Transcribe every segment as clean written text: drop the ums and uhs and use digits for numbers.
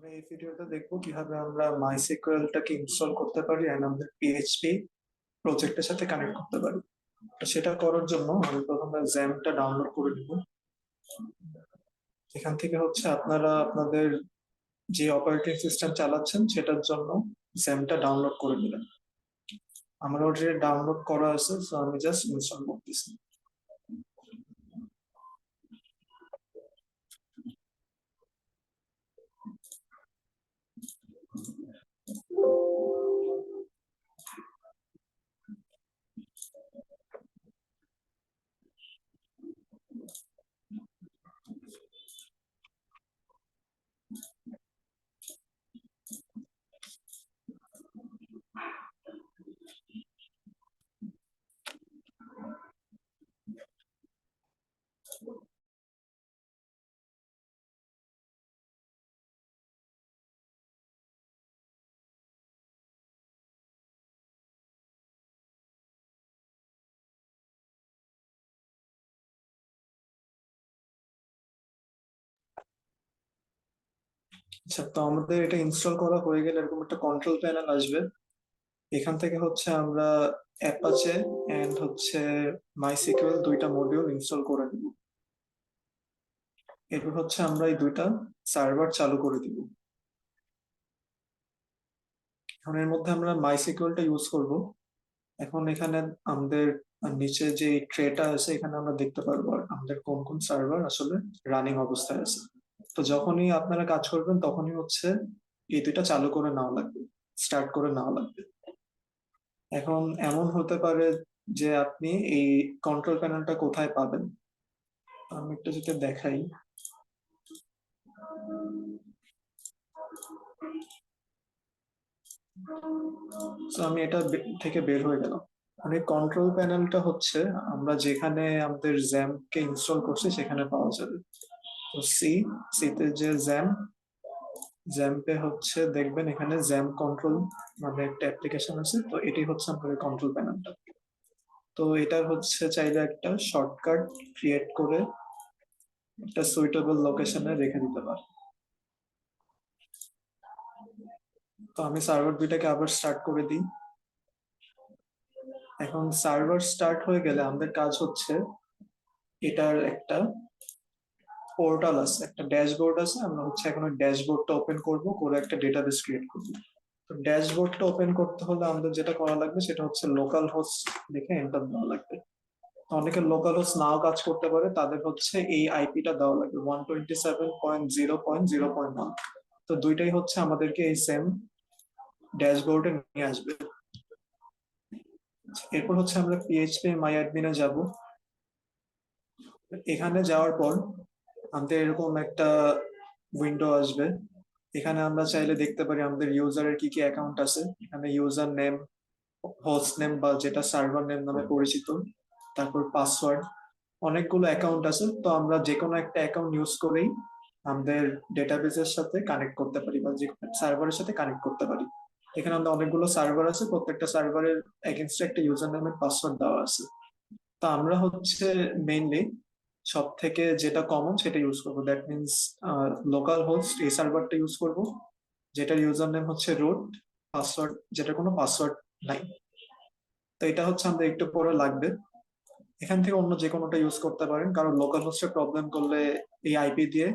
আমরা এই ভিডিওতে দেখবো কিভাবে আমরা MySQL টাকে ইনস্টল করতে পারি এন্ড আমাদের পিএইচপি প্রজেক্টের সাথে কানেক্ট করতে পারি। তো সেটা করার জন্য আমি প্রথমে জ্যামটা ডাউনলোড করে নিব। এখান থেকে হচ্ছে আপনারা আপনাদের যে অপারেটিং সিস্টেম চালাচ্ছেন সেটার জন্য জ্যামটা ডাউনলোড করে নেবেন। আমার অলরেডি ডাউনলোড করা আছে, সো আমি জাস্ট ইনস্টল করতেছি। আচ্ছা, তো আমাদের এটা ইনস্টল করা হয়ে গেলে এরকম একটা কন্ট্রোল প্যানেল আসবে। এখান থেকে হচ্ছে আমরা অ্যাপাচে এন্ড হচ্ছে মাইসিকিউএল দুইটা মডিউল ইনস্টল করে দিব। এরপর হচ্ছে আমরা এই দুইটা সার্ভার চালু করে দিব। এখন এর মধ্যে আমরা মাইসিকিউএলটা ইউজ করব। এখন এখানে আমাদের নিচে যে ট্রেটা আছে এখানে আমরা দেখতে পারবো আর আমাদের কোন কোন সার্ভার আসলে রানিং অবস্থায় আছে। তো যখনই আপনারা কাজ করবেন তখনই হচ্ছে এই দুইটা চালু করে নেওয়া লাগবে, স্টার্ট করে নেওয়া লাগবে। এখন এমন হতে পারে যে আপনি এই কন্ট্রোল প্যানেলটা কোথায় পাবেন, আমি একটু যদি দেখাই। তো আমি এটা থেকে বের হয়ে গেলাম। মানে কন্ট্রোল প্যানেলটা হচ্ছে আমরা যেখানে আমাদের জ্যাম্প কে ইনস্টল করছি সেখানে পাওয়া যাবে। তো সিতে যে জ্যাম্পে হচ্ছে দেখবেন এখানে জ্যাম্প কন্ট্রোল মানে একটা অ্যাপ্লিকেশন আছে, তো এটি হচ্ছে আমাদের কন্ট্রোল প্যানেলটা। তো এটার হচ্ছে চাইলে একটা শর্টকাট ক্রিয়েট করে একটা সুইটেবল লোকেশনে রেখে দিতে পারি। তো আমি সার্ভার দুইটাকে আবার স্টার্ট করে দিই। এখন সার্ভার স্টার্ট হয়ে গেলে আমাদের কাজ হচ্ছে এটার একটা পোর্টাল আছে, একটা ড্যাশবোর্ড আছে, আমরা হচ্ছে এখন ওই ড্যাশবোর্ডটা ওপেন করব, করে একটা ডেটাবেস ক্রিয়েট করব। তো ড্যাশবোর্ডটা ওপেন করতে হলে আমাদের যেটা করা লাগবে সেটা হচ্ছে লোকাল হোস্ট লিখে এন্টার দেওয়া লাগবে। তো অনেকে লোকাল হোস্ট নাও কাজ করতে পারে, তাদের হচ্ছে এই আইপিটা দেওয়া লাগবে 127.0.0.1। তো দুইটাই হচ্ছে আমাদেরকে এই সেম ড্যাশবোর্ডে নিয়ে আসবে। এরপর হচ্ছে আমরা পিএইচপি মাই অ্যাডমিনে যাব। এখানে যাওয়ার পর আমাদের এরকম একটা উইন্ডো আসবে। এখানে আমরা চাইলে দেখতে পারি আমাদের ইউজারের কি কি অ্যাকাউন্ট আছে। এখানে ইউজার নেম, হোস্ট নেম বা যেটা সার্ভার নেম নামে পরিচিত, তারপর পাসওয়ার্ড, অনেকগুলো অ্যাকাউন্ট আছে। তো আমরা যে কোনো একটা অ্যাকাউন্ট ইউজ করেই আমাদের ডেটাবেসের সাথে কানেক্ট করতে পারি বা যে সার্ভারের সাথে কানেক্ট করতে পারি। এখানে আমাদের অনেকগুলো সার্ভার আছে, প্রত্যেকটা সার্ভারের এগেনস্টে একটা ইউজার নেমের পাসওয়ার্ড দেওয়া আছে। তা আমরা হচ্ছে মেইনলি সব থেকে যেটা কমন সেটা ইউজ করবো, দ্যাট মিনস লোকাল হোস্ট এই সার্ভারটা ইউজ করব, যেটার ইউজার নেম হচ্ছে রুট, পাসওয়ার্ড যেটা কোনো পাসওয়ার্ড নাই। তো এটা হচ্ছে আমাদের একটু পরে লাগবে। এখান থেকে অন্য যে কোনোটা ইউজ করতে পারেন, কারণ লোকাল হোস্টে প্রবলেম করলে এই আইপি দিয়ে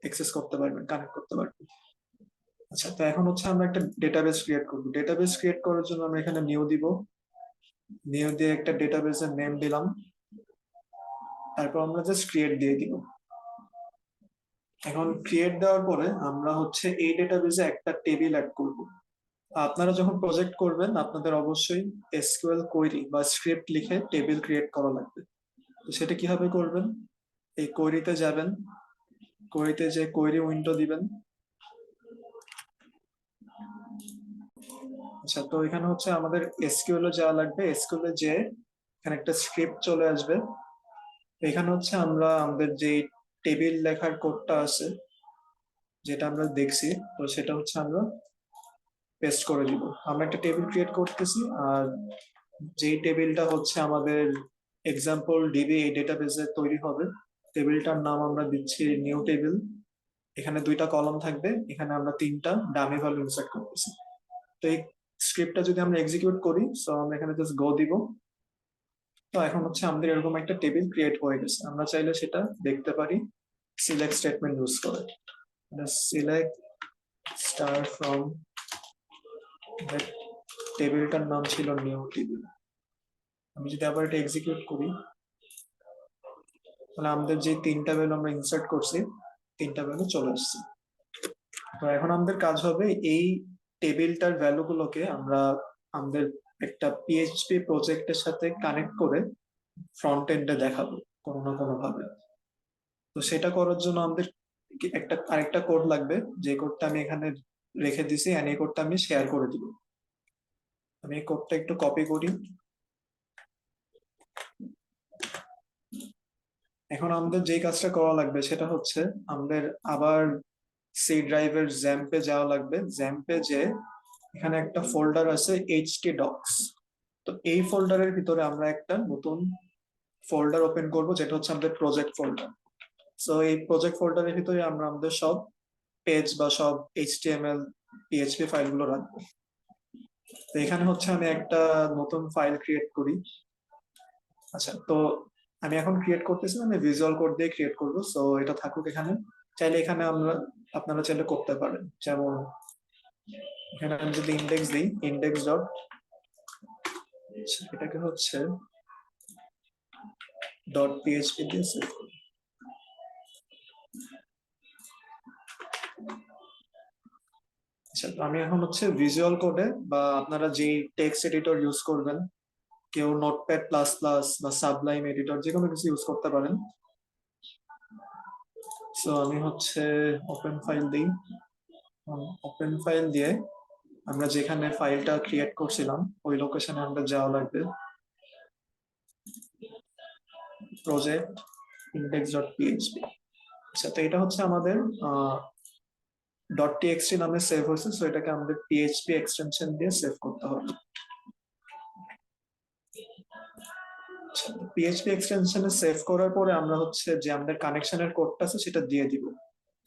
অ্যাক্সেস করতে পারবেন, কানেক্ট করতে পারবেন। আচ্ছা, তো এখন হচ্ছে আমরা একটা ডেটাবেস ক্রিয়েট করবো। ডেটাবেস ক্রিয়েট করার জন্য আমরা এখানে নিউ দিব, নিউ দিয়ে একটা ডেটাবেসের নেম দিলাম, তারপর আমরা জাস্ট ক্রিয়েট দিয়ে দিব। এখন ক্রিয়েট দেওয়ার পরে আমরা হচ্ছে এই ডেটাবেসে একটা টেবিল অ্যাড করব। আপনারা যখন প্রজেক্ট করবেন আপনাদের অবশ্যই এসকিউএল কোয়েরি বা স্ক্রিপ্ট লিখে টেবিল ক্রিয়েট করা লাগবে। তো সেটা কিভাবে করবেন, এই কোয়েরিতে যাবেন, কোয়েরিতে যে কোয়েরি উইন্ডো দিবেন। আচ্ছা, তো এখানে হচ্ছে আমাদের এসকিউএল এ যাওয়া লাগবে। এসকিউএল এ যে এখানে একটা স্ক্রিপ্ট চলে আসবে। এখানে হচ্ছে আমরা আমাদের যে টেবিল লেখার কোডটা আছে যেটা আমরা দেখছি, তো সেটা হচ্ছে আমরা পেস্ট করে দিব। আমরা একটা টেবিল ক্রিয়েট করতেছি, আর যেই টেবিলটা হচ্ছে আমাদের এক্সাম্পল ডিবি এই ডেটাবেসে তৈরি হবে, টেবিলটার নাম আমরা দিচ্ছি নিউ টেবিল। এখানে দুইটা কলাম থাকবে, এখানে আমরা তিনটা ডামি ভ্যালু ইনসার্ট করতেছি। তো এই স্ক্রিপ্টটা যদি আমরা এক্সিকিউট করি, সো আমরা এখানে জাস্ট গো দিব। তো এখন হচ্ছে আমাদের এরকম একটা টেবিল ক্রিয়েট হয়ে গেছে। আমরা চাইলে সেটা দেখতে পারি সিলেক্ট স্টেটমেন্ট ইউজ করে। সিলেক্ট স্টার ফ্রম, টেবিলটার নাম ছিল নিউ টেবিল। আমি যদি আবার এটা এক্সিকিউট করি, তাহলে আমাদের যে তিনটা ভ্যালু আমরা ইনসার্ট করছি, তিনটা ভ্যালু চলে আসছে। তো এখন আমাদের কাজ হবে এই টেবিলটার ভ্যালু গুলোকে আমরা আমাদের একটা পিএইচপি প্রজেক্টের সাথে কানেক্ট করে ফ্রন্ট এন্ডে দেখাবো কোনো না কোনো ভাবে। তো সেটা করার জন্য আমাদের একটা আরেকটা কোড লাগবে, যে কোডটা আমি এখানে রেখে দিছি, এন্ড এই কোডটা আমি শেয়ার করে দিব। আমি এই কোডটা একটু কপি করি। এখন আমাদের যে কাজটা করা লাগবে সেটা হচ্ছে আমাদের আবার সি ড্রাইভের জ্যাম্পে যাওয়া লাগবে। জ্যাম্পে যে এখানে একটা ফোল্ডার আছে এইচটি ডক্স, তো এই ফোল্ডারের ভিতরে আমরা একটা নতুন ফোল্ডার ওপেন করব, যেটা হচ্ছে আমাদের প্রজেক্ট ফোল্ডার। সো এই প্রজেক্ট ফোল্ডারের ভিতরে আমরা আমাদের সব পেজ বা সব এইচটিএমএল পিএইচপি ফাইলগুলো রাখবো। তো এখানে হচ্ছে আমি একটা নতুন ফাইল ক্রিয়েট করি। আচ্ছা, তো আমি এখন ক্রিয়েট করতেছি, আমি ভিজুয়াল কোড দিয়ে ক্রিয়েট করবো, সো এটা থাকুক এখানে। চাইলে এখানে আপনারা চাইলে করতে পারেন, যেমন এখানে আমি যদি ইন্ডেক্স দিই, ইন্ডেক্স ডট, এটাকে হচ্ছে ডট পিএইচপি দিয়ে সেভ করি। আচ্ছা, তো আমি এখন হচ্ছে ভিজুয়াল কোডে বা আপনারা যে টেক্সট এডিটর ইউজ করবেন, কেউ নোটপ্যাড প্লাস প্লাস বা সাবলাইম এডিটর যে কোনো কিছু ইউজ করতে পারেন। সো আমি হচ্ছে ওপেন ফাইল দিই। ওপেন ফাইল দিয়ে আমরা যেখানে ফাইলটা ক্রিয়েট করছিলাম ওই লোকেশনে আমরা যাওয়া লাগবে, প্রজেক্ট ইন্ডেক্স ডট পিএইচপি। আচ্ছা, তো এটা হচ্ছে আমাদের ডট টিএক্সটি নামে সেভ হয়েছে, সো এটাকে আমাদের পিএইচপি এক্সটেনশন দিয়ে সেভ করতে হবে। পিএইচপি এক্সটেনশনে সেভ করার পরে আমরা হচ্ছে যে আমাদের কানেকশনের কোডটা আছে সেটা দিয়ে দিব।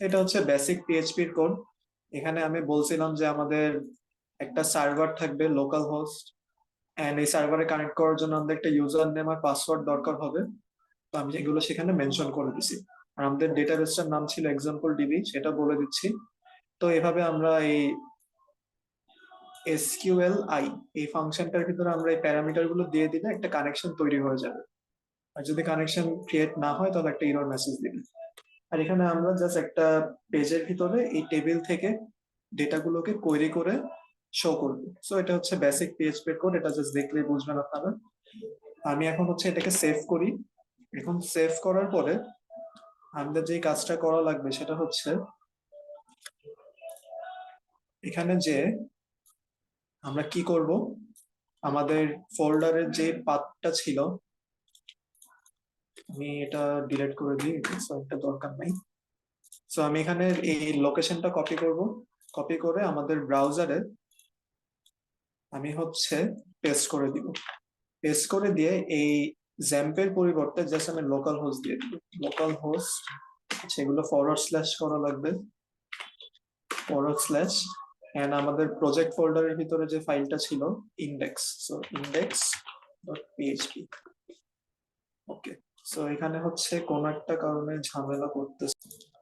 এটা হচ্ছে বেসিক পিএইচপির কোড। এখানে আমি বলছিলাম যে আমাদের একটা সার্ভার থাকবে, লোকাল হোস্ট, এন্ড এই সার্ভারে কানেক্ট করার জন্য আমাদের একটা ইউজার নেম আর পাসওয়ার্ড দরকার হবে। তো আমি এগুলো সেখানে মেনশন করে দিছি। আর আমাদের ডেটাবেসটার নাম ছিল এক্সাম্পল ডিবি, সেটা বলে দিচ্ছি। তো এভাবে আমরা এই এসকিউএল আই এই ফাংশনটার ভিতরে আমরা এই প্যারামিটার গুলো দিয়ে দিলে একটা কানেকশন তৈরি হয়ে যাবে। আর যদি কানেকশন ক্রিয়েট না হয় তাহলে একটা এরর মেসেজ দিবে। আর এখানে আমরা জাস্ট একটা পেজের ভিতরে এই টেবিল থেকে ডেটাগুলোকে কোয়েরি করে শো করবো। সো এটা হচ্ছে বেসিক পিএইচপি কোড, এটা জাস্ট দেখলেই বুঝবেন আপনারা। আমি এখন হচ্ছে এটাকে সেভ করি। এখন সেভ করার পরে আমাদের যে কাজটা করা লাগবে সেটা হচ্ছে এখানে যে আমরা কি করব, আমাদের ফোল্ডারের যে পাথটা ছিল, আমি এটা ডিলিট করে দিই, এটা দরকার নাই। সো আমি এখানে এই লোকেশনটা কপি করব, কপি করে আমাদের ব্রাউজারে আমি হচ্ছে পেস্ট করে দিব। পেস্ট করে দিয়ে এই জ্যাম্পের পরিবর্তে জাস্ট আমি লোকাল হোস্ট দিয়ে দিব। লোকাল হোস্ট, সেগুলো ফরওয়ার্ড স্ল্যাশ করা লাগবে, ফরওয়ার্ড স্ল্যাশ, এন্ড আমাদের প্রজেক্ট ফোল্ডারের ভিতরে যে ফাইলটা ছিল index, so index dot PHP. Okay, so এখানে হচ্ছে কোন একটা কারণে ঝামেলা করতেছে।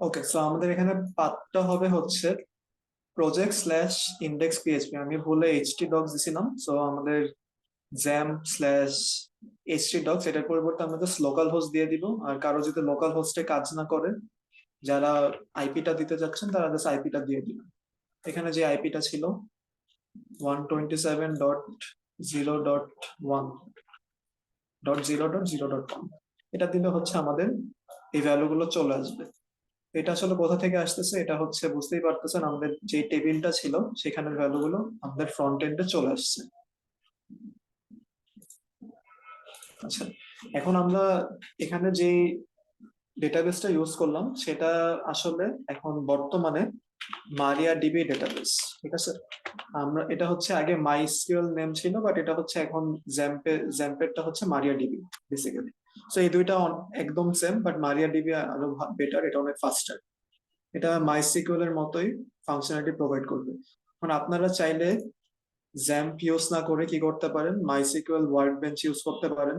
ওকে, সো আমাদের এখানে পাথটা হবে হচ্ছে প্রজেক্ট স্ল্যাশ ইন্ডেক্স পিএইচপি। আমি ভুলে এইচটি ডক্স দিছিলাম, সো আমাদের জ্যাম্প স্ল্যাশ এইচটি ডক্স এটার পরিবর্তে আমরা জাস্ট লোকাল হোস্ট দিয়ে দিব। আর কারো যদি লোকাল হোস্টে কাজ না করে, যারা আইপিটা দিতে যাচ্ছেন তারা জাস্ট আইপিটা দিয়ে দিবেন। এখানে যে আইপিটা ছিল 127.0.1.0.0.1, এটা দিলে হচ্ছে আমাদের এই ভ্যালু গুলো চলে আসবে। এটা আসলে কোথা থেকে আসতেছে, এটা হচ্ছে বুঝতেই পারতেছেন, আমাদের যে টেবিলটা ছিল সেখানের ভ্যালু গুলো আমাদের ফ্রন্ট এন্ডে চলে আসছে। আচ্ছা, এখন আমরা এখানে যে ডেটাবেসটা ইউজ করলাম সেটা আসলে এখন বর্তমানে মারিয়া ডিবি ডেটাবেস, ঠিক আছে। আমরা এটা হচ্ছে আগে মাইস্কিউএল নেম ছিল, বাট এটা হচ্ছে এখন জ্যাম্পেরটা হচ্ছে মারিয়া ডিবি বেসিক্যালি। সো এই দুইটা একদম সেম, বাট মারিয়া ডিবি আরো বেটার, এটা অনেক ফাস্টার। এটা মাইসিকিউএল এর মতোই ফাংশনালিটি প্রোভাইড করবে। এখন আপনারা চাইলে জ্যাম্প ইউজ না করে কি করতে পারেন, মাইসিকিউএল ওয়ার্ক বেঞ্চ ইউজ করতে পারেন।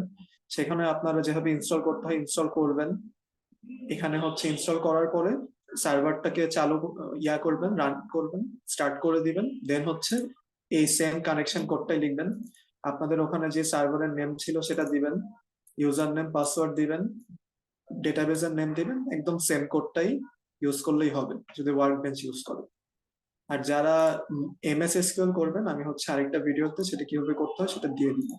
সেখানে আপনারা যেভাবে ইনস্টল করতে হয় ইনস্টল করবেন। এখানে হচ্ছে ইনস্টল করার পরে সার্ভারটাকে চালু করবেন, রান করবেন, স্টার্ট করে দিবেন, দেন হচ্ছে এই সেম কানেকশন কোডটাই লিখবেন। আপনাদের ওখানে যে সার্ভারের নেম ছিল সেটা দিবেন, ইউজার নেম পাসওয়ার্ড দিবেন, ডেটাবেসের নেম দিবেন, একদম সেম কোডটাই ইউজ করলেই হবে যদি ওয়ার্ক বেঞ্চ ইউজ করেন। আর যারা এমএস এসকিউএল করবেন, আমি হচ্ছে আরেকটা ভিডিওতে সেটা কিভাবে করতে হয় সেটা দিয়ে দিব।